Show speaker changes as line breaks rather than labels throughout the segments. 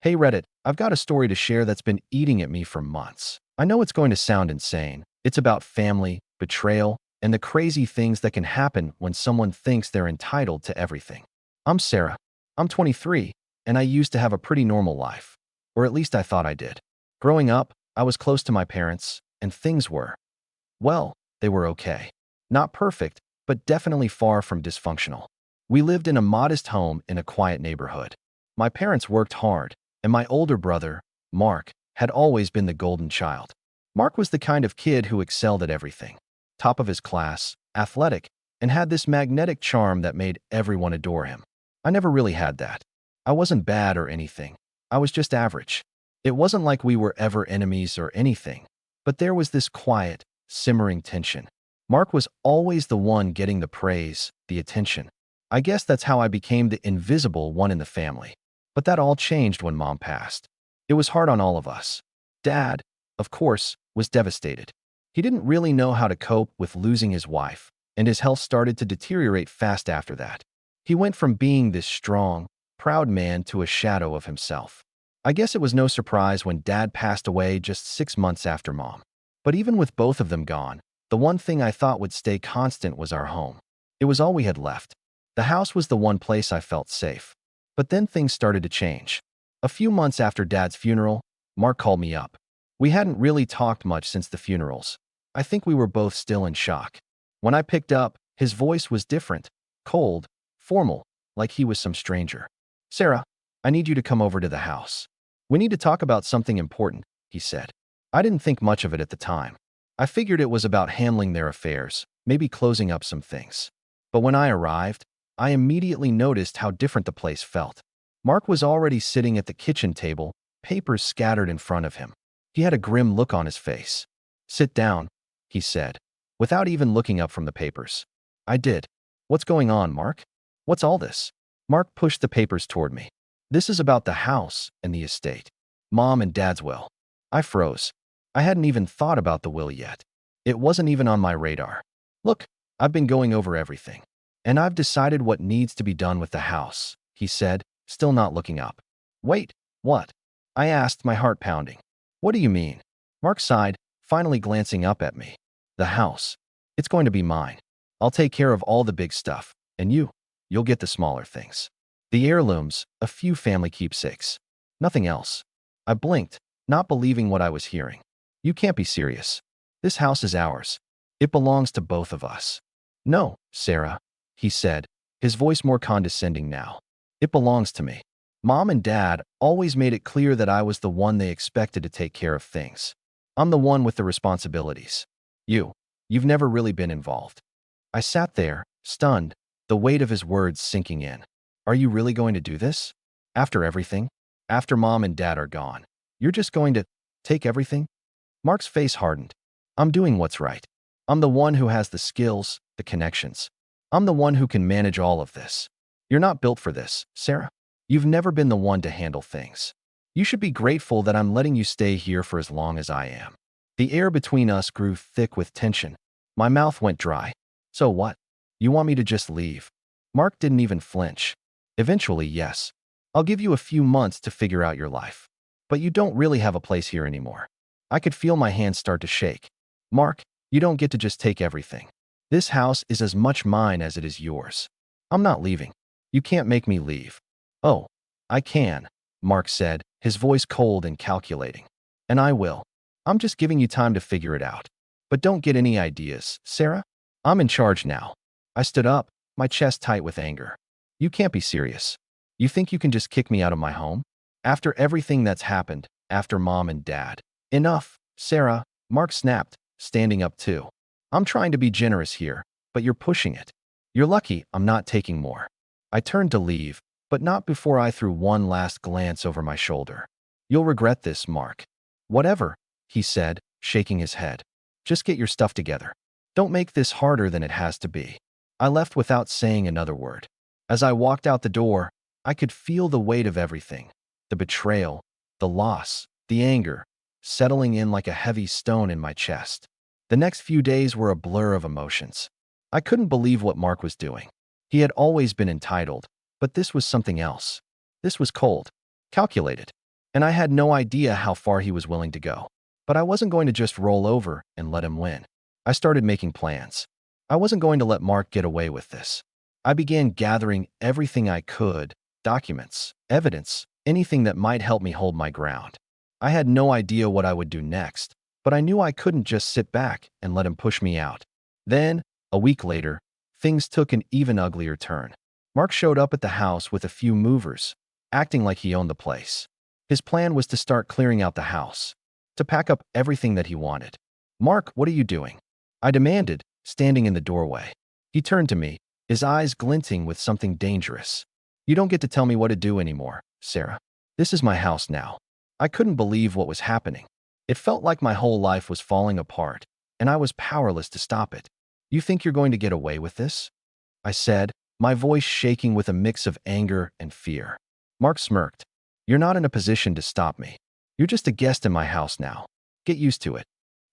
Hey Reddit, I've got a story to share that's been eating at me for months. I know it's going to sound insane. It's about family, betrayal, and the crazy things that can happen when someone thinks they're entitled to everything. I'm Sarah. I'm 23, and I used to have a pretty normal life. Or at least I thought I did. Growing up, I was close to my parents, and things were, well, they were okay. Not perfect, but definitely far from dysfunctional. We lived in a modest home in a quiet neighborhood. My parents worked hard, and my older brother, Mark, had always been the golden child. Mark was the kind of kid who excelled at everything. Top of his class, athletic, and had this magnetic charm that made everyone adore him. I never really had that. I wasn't bad or anything. I was just average. It wasn't like we were ever enemies or anything, but there was this quiet, simmering tension. Mark was always the one getting the praise, the attention. I guess that's how I became the invisible one in the family. But that all changed when Mom passed. It was hard on all of us. Dad, of course, was devastated. He didn't really know how to cope with losing his wife, and his health started to deteriorate fast after that. He went from being this strong, proud man to a shadow of himself. I guess it was no surprise when Dad passed away just 6 months after Mom. But even with both of them gone, the one thing I thought would stay constant was our home. It was all we had left. The house was the one place I felt safe. But then things started to change. A few months after Dad's funeral, Mark called me up. We hadn't really talked much since the funerals. I think we were both still in shock. When I picked up, his voice was different, cold, formal, like he was some stranger. "Sarah, I need you to come over to the house. We need to talk about something important," he said. I didn't think much of it at the time. I figured it was about handling their affairs, maybe closing up some things. But when I arrived, I immediately noticed how different the place felt. Mark was already sitting at the kitchen table, papers scattered in front of him. He had a grim look on his face. "Sit down," he said, without even looking up from the papers. I did. "What's going on, Mark? What's all this?" Mark pushed the papers toward me. "This is about the house and the estate. Mom and Dad's will." I froze. I hadn't even thought about the will yet. It wasn't even on my radar. "Look, I've been going over everything. And I've decided what needs to be done with the house," he said, still not looking up. "Wait, what?" I asked, my heart pounding. "What do you mean?" Mark sighed, finally glancing up at me. "The house. It's going to be mine. I'll take care of all the big stuff, and you'll get the smaller things. The heirlooms, a few family keepsakes. Nothing else." I blinked, not believing what I was hearing. "You can't be serious. This house is ours. It belongs to both of us." "No, Sarah," he said, his voice more condescending now. "It belongs to me. Mom and Dad always made it clear that I was the one they expected to take care of things. I'm the one with the responsibilities. You've never really been involved." I sat there, stunned, the weight of his words sinking in. "Are you really going to do this? After everything? After Mom and Dad are gone? You're just going to take everything?" Mark's face hardened. "I'm doing what's right. I'm the one who has the skills, the connections. I'm the one who can manage all of this. You're not built for this, Sarah. You've never been the one to handle things. You should be grateful that I'm letting you stay here for as long as I am." The air between us grew thick with tension. My mouth went dry. "So what? You want me to just leave?" Mark didn't even flinch. "Eventually, yes. I'll give you a few months to figure out your life. But you don't really have a place here anymore." I could feel my hands start to shake. "Mark, you don't get to just take everything. This house is as much mine as it is yours. I'm not leaving. You can't make me leave." "Oh, I can," Mark said, his voice cold and calculating. "And I will. I'm just giving you time to figure it out. But don't get any ideas, Sarah. I'm in charge now." I stood up, my chest tight with anger. "You can't be serious. You think you can just kick me out of my home? After everything that's happened, after Mom and Dad?" "Enough, Sarah," Mark snapped, standing up too. "I'm trying to be generous here, but you're pushing it. You're lucky I'm not taking more." I turned to leave, but not before I threw one last glance over my shoulder. "You'll regret this, Mark." "Whatever," he said, shaking his head. "Just get your stuff together. Don't make this harder than it has to be." I left without saying another word. As I walked out the door, I could feel the weight of everything. The betrayal, the loss, the anger, settling in like a heavy stone in my chest. The next few days were a blur of emotions. I couldn't believe what Mark was doing. He had always been entitled, but this was something else. This was cold, calculated. and I had no idea how far he was willing to go. But I wasn't going to just roll over and let him win. I started making plans. I wasn't going to let Mark get away with this. I began gathering everything I could, documents, evidence, anything that might help me hold my ground. I had no idea what I would do next, but I knew I couldn't just sit back and let him push me out. Then, a week later, things took an even uglier turn. Mark showed up at the house with a few movers, acting like he owned the place. His plan was to start clearing out the house, to pack up everything that he wanted. "Mark, what are you doing?" I demanded, standing in the doorway. He turned to me, his eyes glinting with something dangerous. "You don't get to tell me what to do anymore, Sarah. This is my house now." I couldn't believe what was happening. It felt like my whole life was falling apart, and I was powerless to stop it. "You think you're going to get away with this?" I said, my voice shaking with a mix of anger and fear. Mark smirked. "You're not in a position to stop me. You're just a guest in my house now. Get used to it."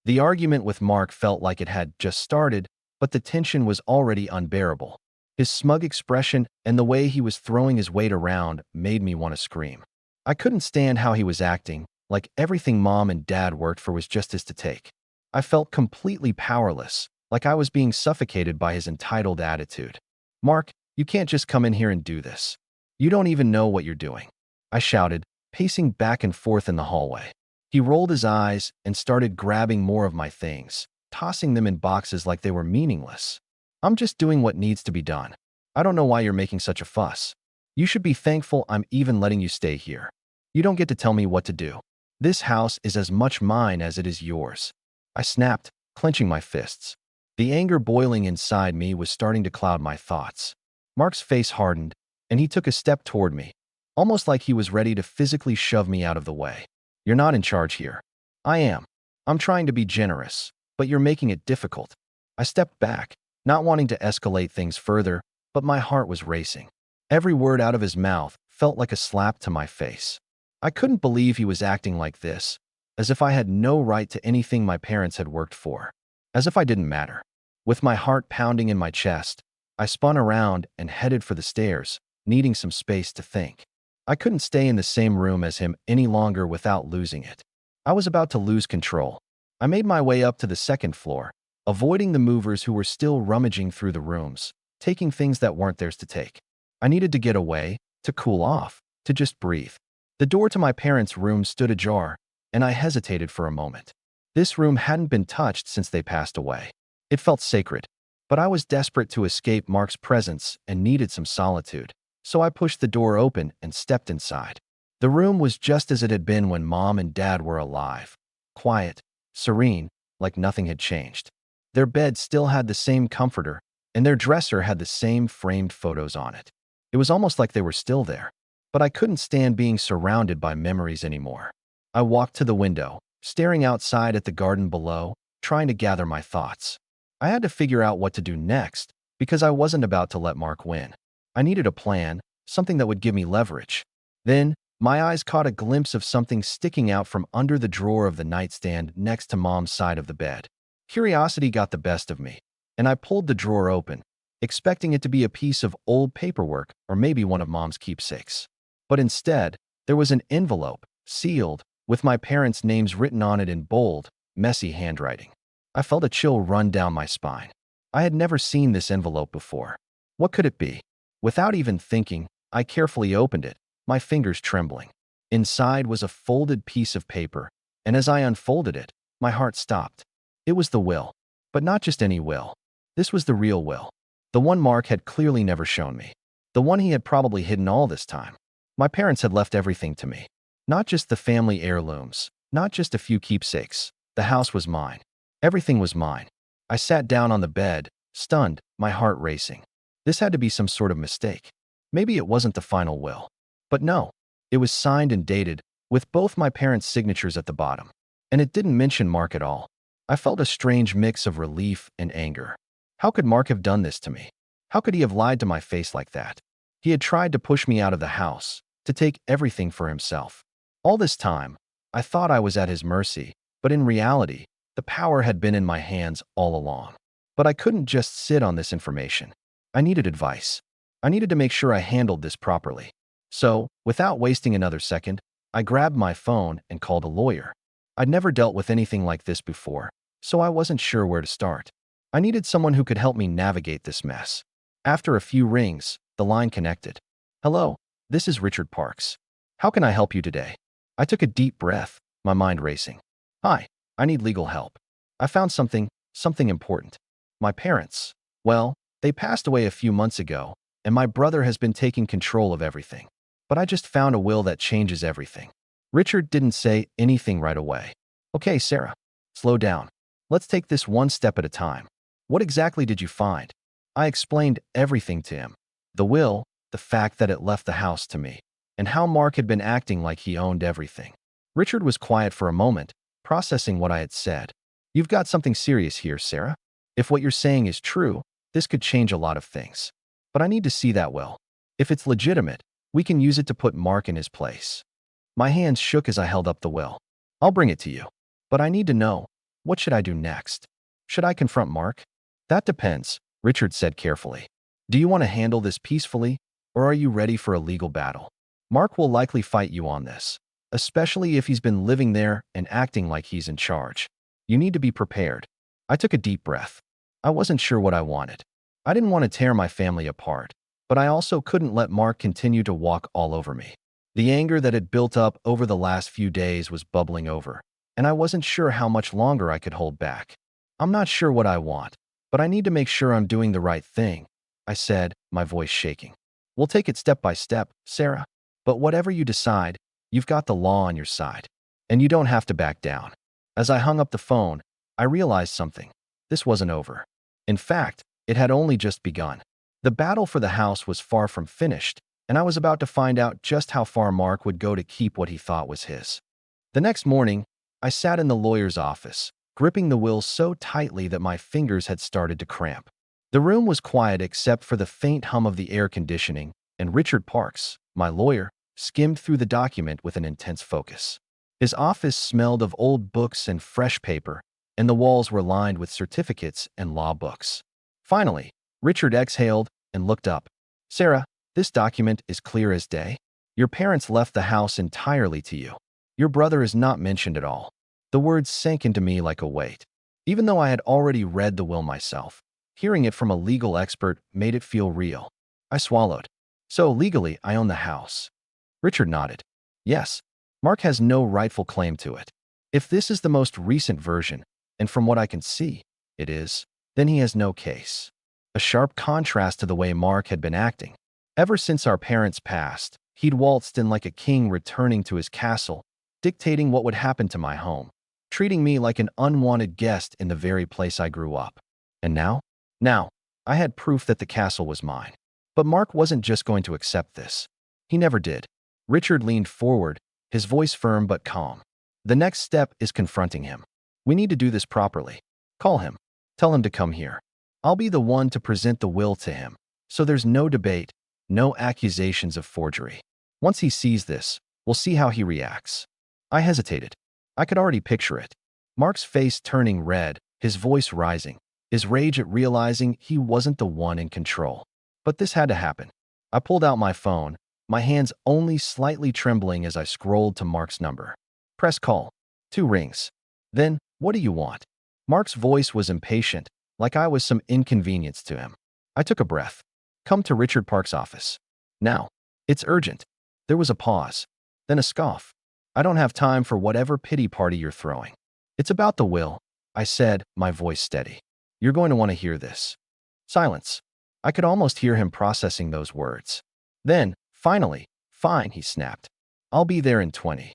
The argument with Mark felt like it had just started, but the tension was already unbearable. His smug expression and the way he was throwing his weight around made me want to scream. I couldn't stand how he was acting, like everything Mom and Dad worked for was just his to take. I felt completely powerless, like I was being suffocated by his entitled attitude. "Mark, you can't just come in here and do this. You don't even know what you're doing," I shouted, pacing back and forth in the hallway. He rolled his eyes and started grabbing more of my things, tossing them in boxes like they were meaningless. "I'm just doing what needs to be done. I don't know why you're making such a fuss. You should be thankful I'm even letting you stay here. You don't get to tell me what to do. This house is as much mine as it is yours." I snapped, clenching my fists. The anger boiling inside me was starting to cloud my thoughts. Mark's face hardened, and he took a step toward me, almost like he was ready to physically shove me out of the way. "You're not in charge here." "I am. I'm trying to be generous, but you're making it difficult." I stepped back, not wanting to escalate things further, but my heart was racing. Every word out of his mouth felt like a slap to my face. I couldn't believe he was acting like this, as if I had no right to anything my parents had worked for, as if I didn't matter. With my heart pounding in my chest, I spun around and headed for the stairs, needing some space to think. I couldn't stay in the same room as him any longer without losing it. I was about to lose control. I made my way up to the second floor, avoiding the movers who were still rummaging through the rooms, taking things that weren't theirs to take. I needed to get away, to cool off, to just breathe. The door to my parents' room stood ajar, and I hesitated for a moment. This room hadn't been touched since they passed away. It felt sacred, but I was desperate to escape Mark's presence and needed some solitude, so I pushed the door open and stepped inside. The room was just as it had been when Mom and Dad were alive. Quiet, serene, like nothing had changed. Their bed still had the same comforter, and their dresser had the same framed photos on it. It was almost like they were still there, but I couldn't stand being surrounded by memories anymore. I walked to the window, staring outside at the garden below, trying to gather my thoughts. I had to figure out what to do next, because I wasn't about to let Mark win. I needed a plan, something that would give me leverage. Then, my eyes caught a glimpse of something sticking out from under the drawer of the nightstand next to Mom's side of the bed. Curiosity got the best of me, and I pulled the drawer open, expecting it to be a piece of old paperwork or maybe one of Mom's keepsakes. But instead, there was an envelope, sealed, with my parents' names written on it in bold, messy handwriting. I felt a chill run down my spine. I had never seen this envelope before. What could it be? Without even thinking, I carefully opened it, my fingers trembling. Inside was a folded piece of paper, and as I unfolded it, my heart stopped. It was the will, but not just any will. This was the real will. The one Mark had clearly never shown me. The one he had probably hidden all this time. My parents had left everything to me. Not just the family heirlooms, not just a few keepsakes. The house was mine. Everything was mine. I sat down on the bed, stunned, my heart racing. This had to be some sort of mistake. Maybe it wasn't the final will. But no, it was signed and dated, with both my parents' signatures at the bottom. And it didn't mention Mark at all. I felt a strange mix of relief and anger. How could Mark have done this to me? How could he have lied to my face like that? He had tried to push me out of the house, to take everything for himself. All this time, I thought I was at his mercy, but in reality, the power had been in my hands all along. But I couldn't just sit on this information. I needed advice. I needed to make sure I handled this properly. So, without wasting another second, I grabbed my phone and called a lawyer. I'd never dealt with anything like this before, so I wasn't sure where to start. I needed someone who could help me navigate this mess. After a few rings, the line connected. Hello, this is Richard Parks. How can I help you today? I took a deep breath, my mind racing. Hi, I need legal help. I found something important. My parents, well, they passed away a few months ago, and my brother has been taking control of everything. But I just found a will that changes everything. Richard didn't say anything right away. Okay, Sarah, slow down. Let's take this one step at a time. What exactly did you find? I explained everything to him. The will, the fact that it left the house to me, and how Mark had been acting like he owned everything. Richard was quiet for a moment, processing what I had said. You've got something serious here, Sarah. If what you're saying is true, this could change a lot of things. But I need to see that will. If it's legitimate, we can use it to put Mark in his place. My hands shook as I held up the will. I'll bring it to you. But I need to know, what should I do next? Should I confront Mark? That depends, Richard said carefully. Do you want to handle this peacefully, or are you ready for a legal battle? Mark will likely fight you on this, especially if he's been living there and acting like he's in charge. You need to be prepared. I took a deep breath. I wasn't sure what I wanted. I didn't want to tear my family apart, but I also couldn't let Mark continue to walk all over me. The anger that had built up over the last few days was bubbling over, and I wasn't sure how much longer I could hold back. I'm not sure what I want, but I need to make sure I'm doing the right thing, I said, my voice shaking. We'll take it step by step, Sarah. But whatever you decide, you've got the law on your side, and you don't have to back down. As I hung up the phone, I realized something. This wasn't over. In fact, it had only just begun. The battle for the house was far from finished, and I was about to find out just how far Mark would go to keep what he thought was his. The next morning, I sat in the lawyer's office, gripping the will so tightly that my fingers had started to cramp. The room was quiet except for the faint hum of the air conditioning, and Richard Parks, my lawyer, skimmed through the document with an intense focus. His office smelled of old books and fresh paper, and the walls were lined with certificates and law books. Finally, Richard exhaled and looked up. Sarah, this document is clear as day. Your parents left the house entirely to you. Your brother is not mentioned at all. The words sank into me like a weight. Even though I had already read the will myself, hearing it from a legal expert made it feel real. I swallowed. So legally, I own the house. Richard nodded. Yes, Mark has no rightful claim to it. If this is the most recent version, and from what I can see, it is, then he has no case. A sharp contrast to the way Mark had been acting. Ever since our parents passed, he'd waltzed in like a king returning to his castle, dictating what would happen to my home, treating me like an unwanted guest in the very place I grew up. And now? Now, I had proof that the castle was mine. But Mark wasn't just going to accept this. He never did. Richard leaned forward, his voice firm but calm. The next step is confronting him. We need to do this properly. Call him. Tell him to come here. I'll be the one to present the will to him, so there's no debate, no accusations of forgery. Once he sees this, we'll see how he reacts. I hesitated. I could already picture it. Mark's face turning red, his voice rising, his rage at realizing he wasn't the one in control. But this had to happen. I pulled out my phone, my hands only slightly trembling as I scrolled to Mark's number. Press call. 2 rings. Then, what do you want? Mark's voice was impatient, like I was some inconvenience to him. I took a breath. Come to Richard Park's office. Now. It's urgent. There was a pause. Then a scoff. I don't have time for whatever pity party you're throwing. It's about the will, I said, my voice steady. You're going to want to hear this. Silence. I could almost hear him processing those words. Then, finally, fine, he snapped. I'll be there in 20.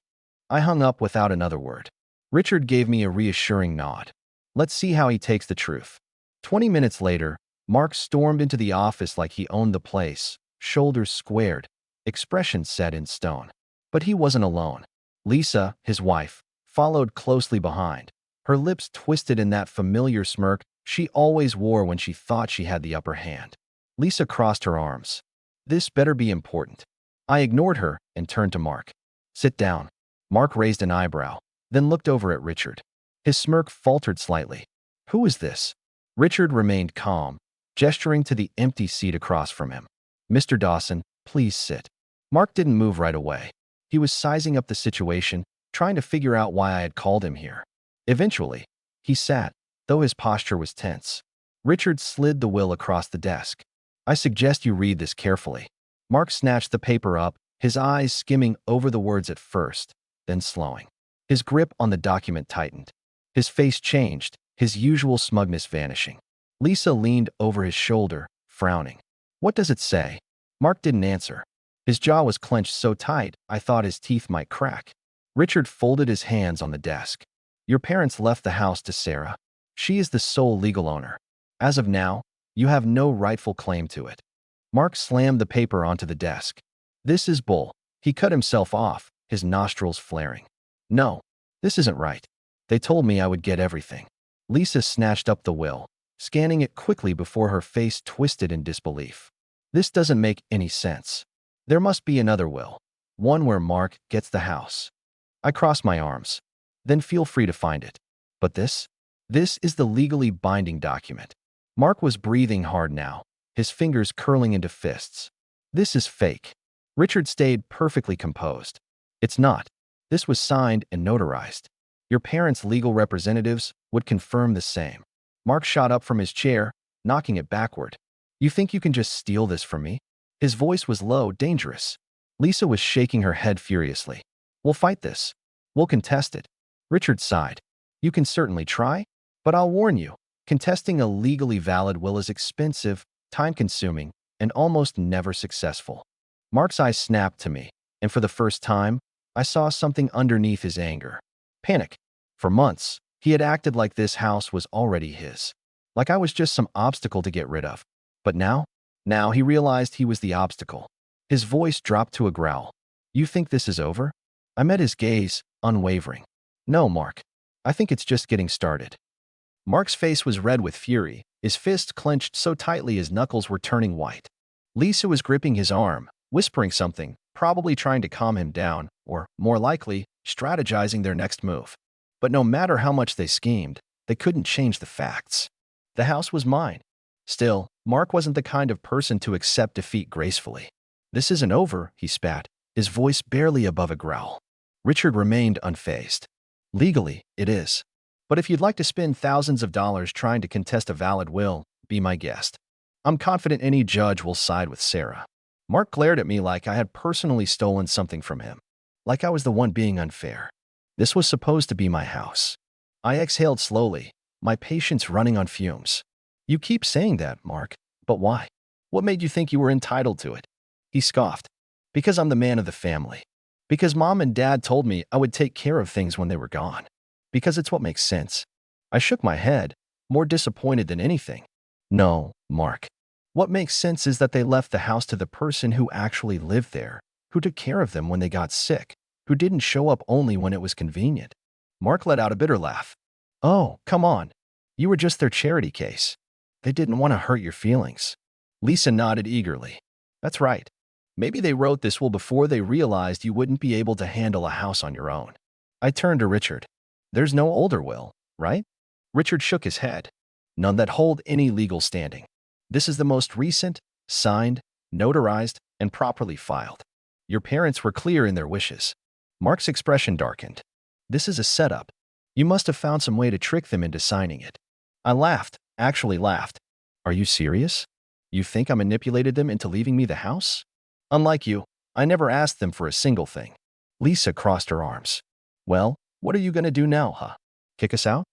I hung up without another word. Richard gave me a reassuring nod. Let's see how he takes the truth. 20 minutes later, Mark stormed into the office like he owned the place, shoulders squared, expression set in stone. But he wasn't alone. Lisa, his wife, followed closely behind, her lips twisted in that familiar smirk she always wore when she thought she had the upper hand. Lisa crossed her arms. This better be important. I ignored her and turned to Mark. Sit down. Mark raised an eyebrow, then looked over at Richard. His smirk faltered slightly. Who is this? Richard remained calm, gesturing to the empty seat across from him. Mr. Dawson, please sit. Mark didn't move right away. He was sizing up the situation, trying to figure out why I had called him here. Eventually, he sat, though his posture was tense. Richard slid the will across the desk. I suggest you read this carefully. Mark snatched the paper up, his eyes skimming over the words at first, then slowing. His grip on the document tightened. His face changed, his usual smugness vanishing. Lisa leaned over his shoulder, frowning. What does it say? Mark didn't answer. His jaw was clenched so tight, I thought his teeth might crack. Richard folded his hands on the desk. Your parents left the house to Sarah. She is the sole legal owner. As of now, you have no rightful claim to it. Mark slammed the paper onto the desk. This is bull. He cut himself off, his nostrils flaring. No, this isn't right. They told me I would get everything. Lisa snatched up the will, scanning it quickly before her face twisted in disbelief. This doesn't make any sense. There must be another will, one where Mark gets the house. I cross my arms. Then feel free to find it. But this is the legally binding document. Mark was breathing hard now, his fingers curling into fists. This is fake. Richard stayed perfectly composed. It's not. This was signed and notarized. Your parents' legal representatives would confirm the same. Mark shot up from his chair, knocking it backward. You think you can just steal this from me? His voice was low, dangerous. Lisa was shaking her head furiously. We'll fight this. We'll contest it. Richard sighed. You can certainly try, but I'll warn you, contesting a legally valid will is expensive, time-consuming, and almost never successful. Mark's eyes snapped to me, and for the first time, I saw something underneath his anger. Panic. For months, he had acted like this house was already his. Like I was just some obstacle to get rid of. But now he realized he was the obstacle. His voice dropped to a growl. You think this is over? I met his gaze, unwavering. No, Mark. I think it's just getting started. Mark's face was red with fury, his fist clenched so tightly his knuckles were turning white. Lisa was gripping his arm, whispering something, probably trying to calm him down, or, more likely, strategizing their next move. But no matter how much they schemed, they couldn't change the facts. The house was mine. Still, Mark wasn't the kind of person to accept defeat gracefully. This isn't over, he spat, his voice barely above a growl. Richard remained unfazed. Legally, it is. But if you'd like to spend thousands of dollars trying to contest a valid will, be my guest. I'm confident any judge will side with Sarah. Mark glared at me like I had personally stolen something from him. Like I was the one being unfair. This was supposed to be my house. I exhaled slowly, my patience running on fumes. You keep saying that, Mark, but why? What made you think you were entitled to it? He scoffed. Because I'm the man of the family. Because Mom and Dad told me I would take care of things when they were gone. Because it's what makes sense. I shook my head, more disappointed than anything. No, Mark. What makes sense is that they left the house to the person who actually lived there, who took care of them when they got sick, who didn't show up only when it was convenient. Mark let out a bitter laugh. Oh, come on. You were just their charity case. They didn't want to hurt your feelings. Lisa nodded eagerly. That's right. Maybe they wrote this will before they realized you wouldn't be able to handle a house on your own. I turned to Richard. There's no older will, right? Richard shook his head. None that hold any legal standing. This is the most recent, signed, notarized, and properly filed. Your parents were clear in their wishes. Mark's expression darkened. This is a setup. You must have found some way to trick them into signing it. I laughed, actually laughed. Are you serious? You think I manipulated them into leaving me the house? Unlike you, I never asked them for a single thing. Lisa crossed her arms. Well, what are you going to do now, huh? Kick us out?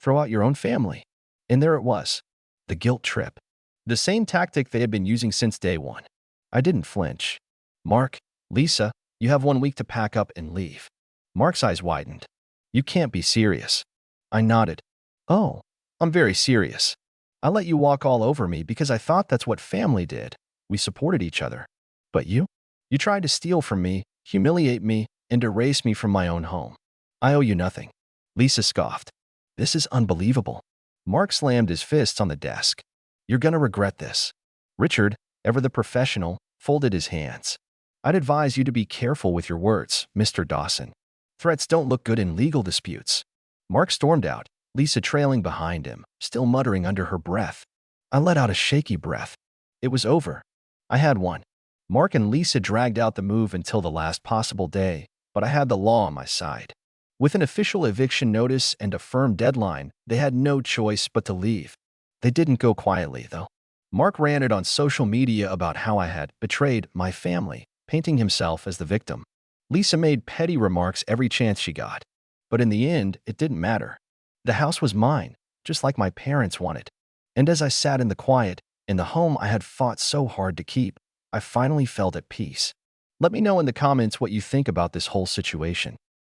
Throw out your own family? And there it was. The guilt trip. The same tactic they had been using since day one. I didn't flinch. Mark, Lisa, you have 1 week to pack up and leave. Mark's eyes widened. You can't be serious. I nodded. Oh, I'm very serious. I let you walk all over me because I thought that's what family did. We supported each other. But you? You tried to steal from me, humiliate me, and erase me from my own home. I owe you nothing. Lisa scoffed. This is unbelievable. Mark slammed his fists on the desk. You're gonna regret this. Richard, ever the professional, folded his hands. I'd advise you to be careful with your words, Mr. Dawson. Threats don't look good in legal disputes. Mark stormed out, Lisa trailing behind him, still muttering under her breath. I let out a shaky breath. It was over. I had won. Mark and Lisa dragged out the move until the last possible day, but I had the law on my side. With an official eviction notice and a firm deadline, they had no choice but to leave. They didn't go quietly, though. Mark ranted on social media about how I had betrayed my family, painting himself as the victim. Lisa made petty remarks every chance she got. But in the end, it didn't matter. The house was mine, just like my parents wanted. And as I sat in the quiet, in the home I had fought so hard to keep, I finally felt at peace. Let me know in the comments what you think about this whole situation.